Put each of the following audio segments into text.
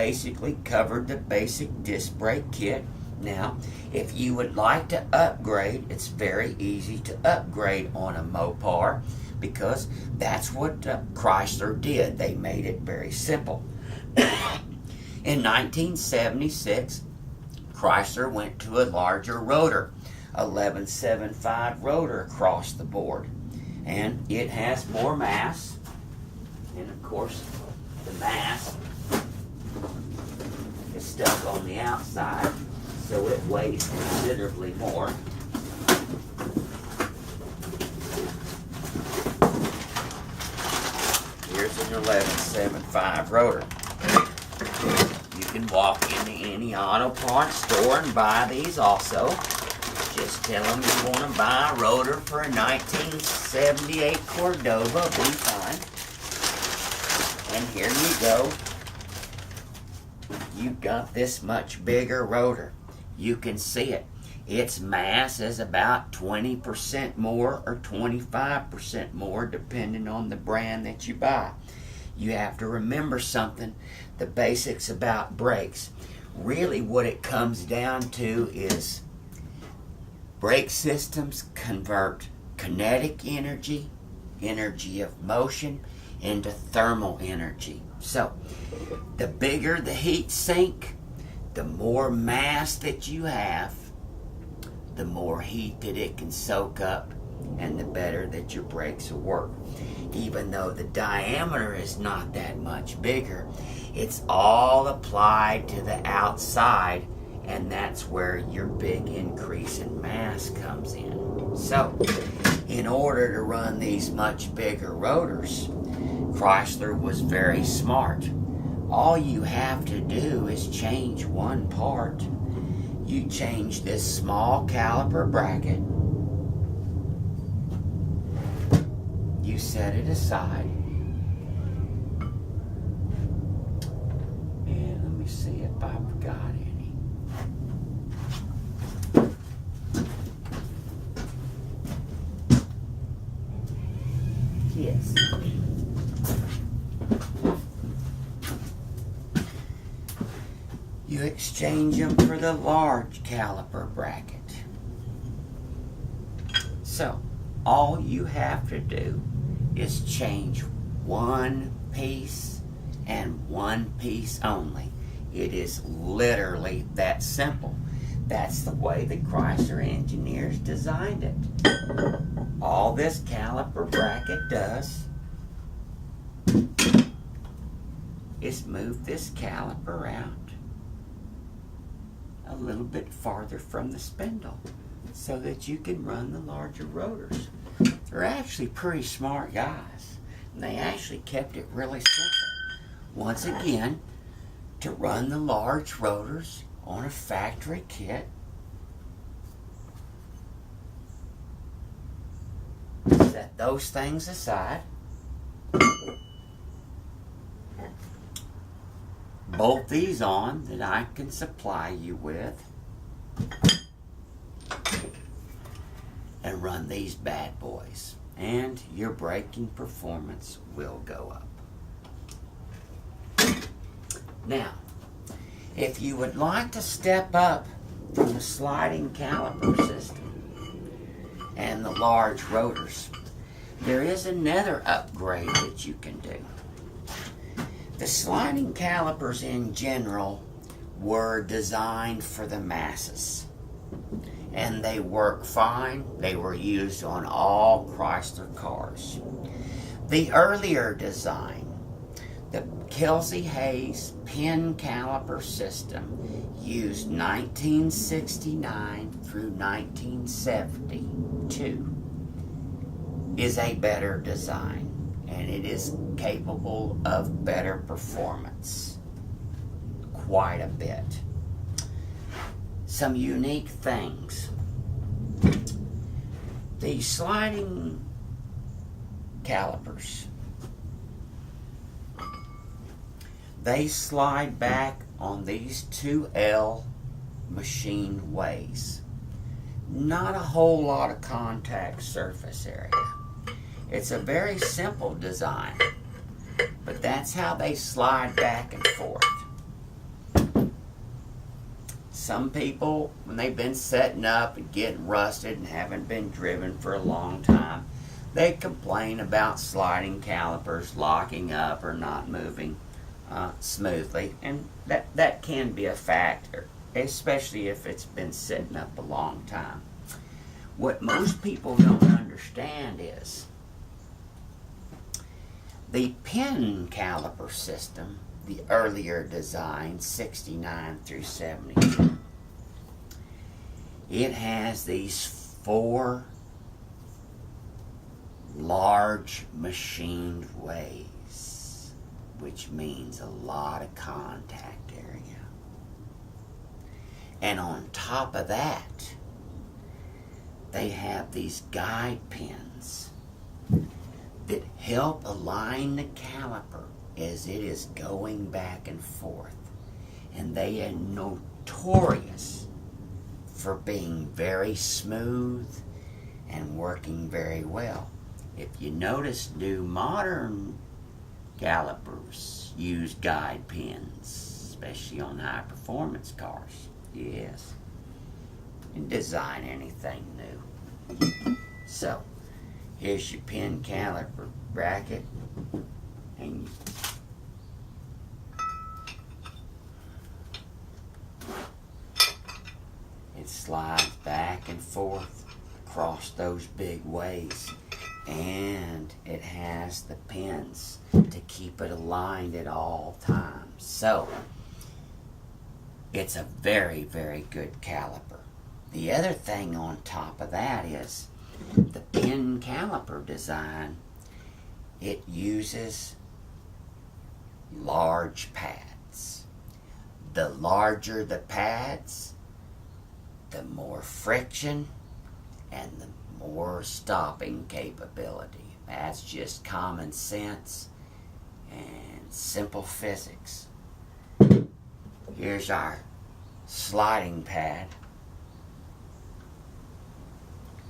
basically covered the basic disc brake kit. Now, if you would like to upgrade, it's very easy to upgrade on a Mopar because that's what Chrysler did. They made it very simple. In 1976, Chrysler went to a larger rotor, 1175 rotor across the board. And it has more mass. And of course, the mass is stuck on the outside, so it weighs considerably more. Here's an 1175 rotor. You can walk into any auto parts store and buy these also. Just tell them you want to buy a rotor for a 1978 Cordova, be fine. And here you go. You've got this much bigger rotor. You can see it. Its mass is about 20% more or 25% more depending on the brand that you buy. You have to remember something, the basics about brakes. Really what it comes down to is brake systems convert kinetic energy, energy of motion, into thermal energy. So, the bigger the heat sink, the more mass that you have, the more heat that it can soak up, and the better that your brakes will work. Even though the diameter is not that much bigger, it's all applied to the outside, and that's where your big increase in mass comes in. So, in order to run these much bigger rotors, Chrysler was very smart. All you have to do is change one part. You change this small caliper bracket. You set it aside. And let me see if I've got any. Yes. You exchange them for the large caliper bracket. So, all you have to do is change one piece and one piece only. It is literally that simple. That's the way the Chrysler engineers designed it. All this caliper bracket does is move this caliper out a little bit farther from the spindle so that you can run the larger rotors. They're actually pretty smart guys, and they actually kept it really simple. Once again, to run the large rotors on a factory kit, set those things aside, bolt these on that I can supply you with, and run these bad boys, and your braking performance will go up. Now, if you would like to step up from the sliding caliper system and the large rotors, there is another upgrade that you can do. The sliding calipers in general were designed for the masses, and they work fine. They were used on all Chrysler cars. The earlier design, the Kelsey Hayes pin caliper system, used 1969 through 1972, is a better design, and it is capable of better performance quite a bit. Some unique things. The sliding calipers, they slide back on these 2L machine ways. Not a whole lot of contact surface area. It's a very simple design, but that's how they slide back and forth. some people, when they've been setting up and getting rusted and haven't been driven for a long time, they complain about sliding calipers locking up or not moving smoothly, and that can be a factor, especially if it's been sitting up a long time. What most people don't understand is the pin caliper system, the earlier design, 69 through 72, it has these 4 large machined ways, which means a lot of contact area. And on top of that, they have these guide pins that help align the caliper as it is going back and forth. And they are notorious for being very smooth and working very well. If you notice, new modern calipers use guide pins, especially on high performance cars. Yes. And design anything new. So, here's your pin caliper bracket, and it slides back and forth across those big ways, and it has the pins to keep it aligned at all times. So, it's a very, very good caliper. The other thing on top of that is the pin caliper design. It uses large pads. The larger the pads, the more friction and the more stopping capability. That's just common sense and simple physics. Here's our sliding pad.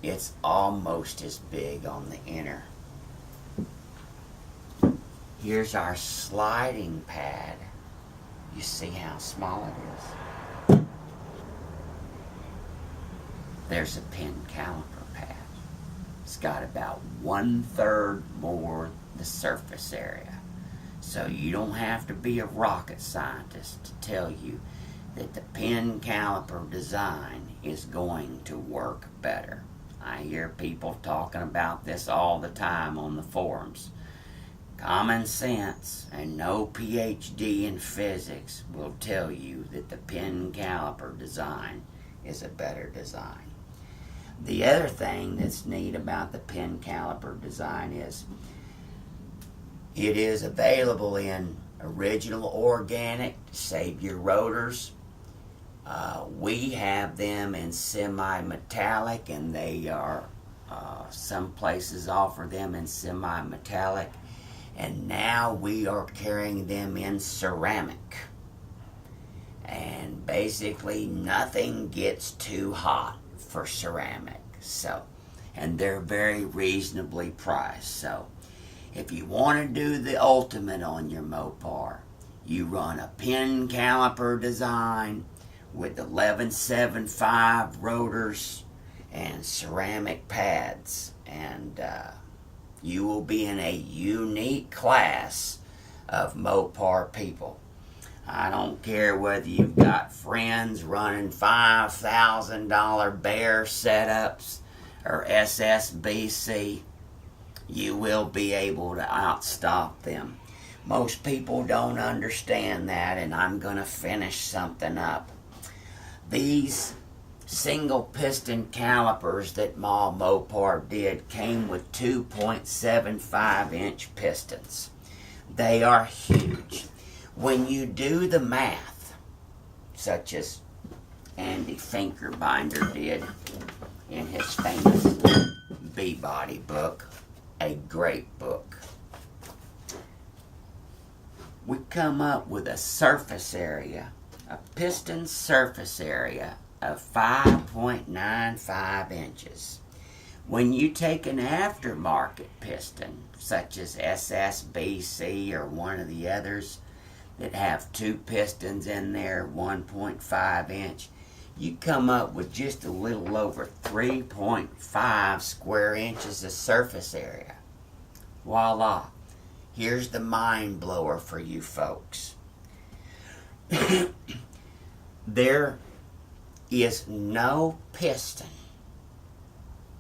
It's almost as big on the inner. Here's our sliding pad. You see how small it is? There's a pin caliper pad. It's got about 1/3 more the surface area. So you don't have to be a rocket scientist to tell you that the pin caliper design is going to work better. I hear people talking about this all the time on the forums. Common sense and no PhD in physics will tell you that the pin caliper design is a better design. The other thing that's neat about the pin caliper design is it is available in original organic to save your rotors. We have them in semi-metallic, and they are, some places offer them in semi-metallic, and now we are carrying them in ceramic. And basically nothing gets too hot for ceramic. So, and they're very reasonably priced. So, if you want to do the ultimate on your Mopar, you run a pin caliper design with 1175 rotors and ceramic pads, and you will be in a unique class of Mopar people. I don't care whether you've got friends running $5,000 Bear setups or SSBC, you will be able to outstop them. Most people don't understand that, and I'm going to finish something up. These single piston calipers that Ma Mopar did came with 2.75 inch pistons. They are huge. When you do the math, such as Andy Finkerbinder did in his famous B-Body book, a great book, we come up with a surface area, a piston surface area of 5.95 inches. When you take an aftermarket piston, such as SSBC or one of the others that have two pistons in there, 1.5 inch, you come up with just a little over 3.5 square inches of surface area. Voila. Here's the mind blower for you folks. There is no piston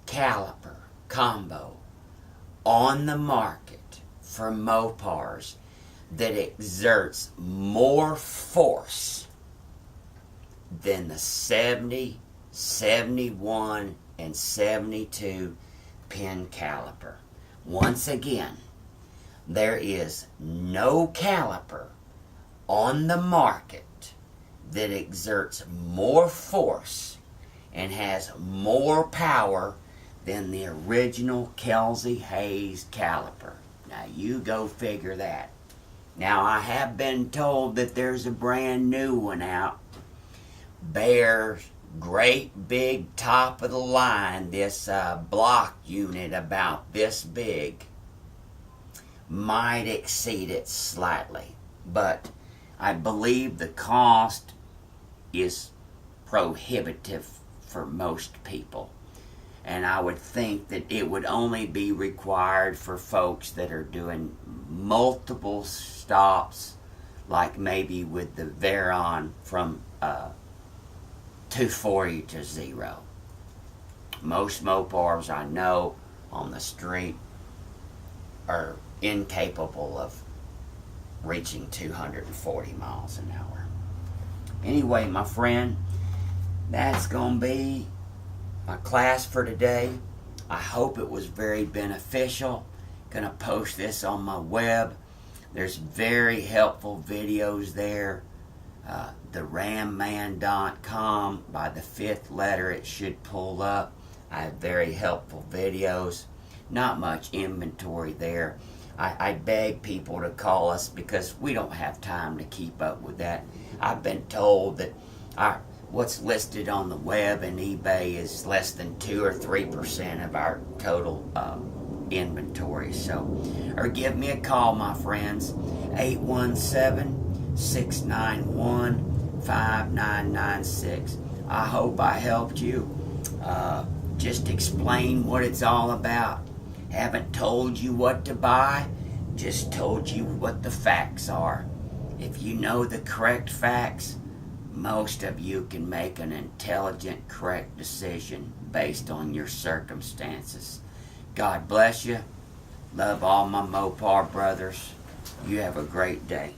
caliper combo on the market for Mopars that exerts more force than the 70, 71, and 72 pin caliper. Once again, there is no caliper on the market that exerts more force and has more power than the original Kelsey Hayes caliper. Now you go figure that. Now I have been told that there's a brand new one out. Bears great big top of the line, this block unit about this big, might exceed it slightly, but I believe the cost is prohibitive for most people, and I would think that it would only be required for folks that are doing multiple stops, like maybe with the Veyron from 240 to 0. Most Mopars I know on the street are incapable of reaching 240 miles an hour. Anyway, my friend, that's going to be my class for today. I hope it was very beneficial. Going to post this on my web. There's very helpful videos there. theramman.com. By the 5th letter it should pull up. I have very helpful videos. Not much inventory there. I beg people to call us because we don't have time to keep up with that. I've been told that what's listed on the web and eBay is less than 2 or 3% of our total inventory. Or give me a call, my friends. 817-691-5996. I hope I helped you. Just explain what it's all about. Haven't told you what to buy, just told you what the facts are. If you know the correct facts, most of you can make an intelligent, correct decision based on your circumstances. God bless you. Love all my Mopar brothers. You have a great day.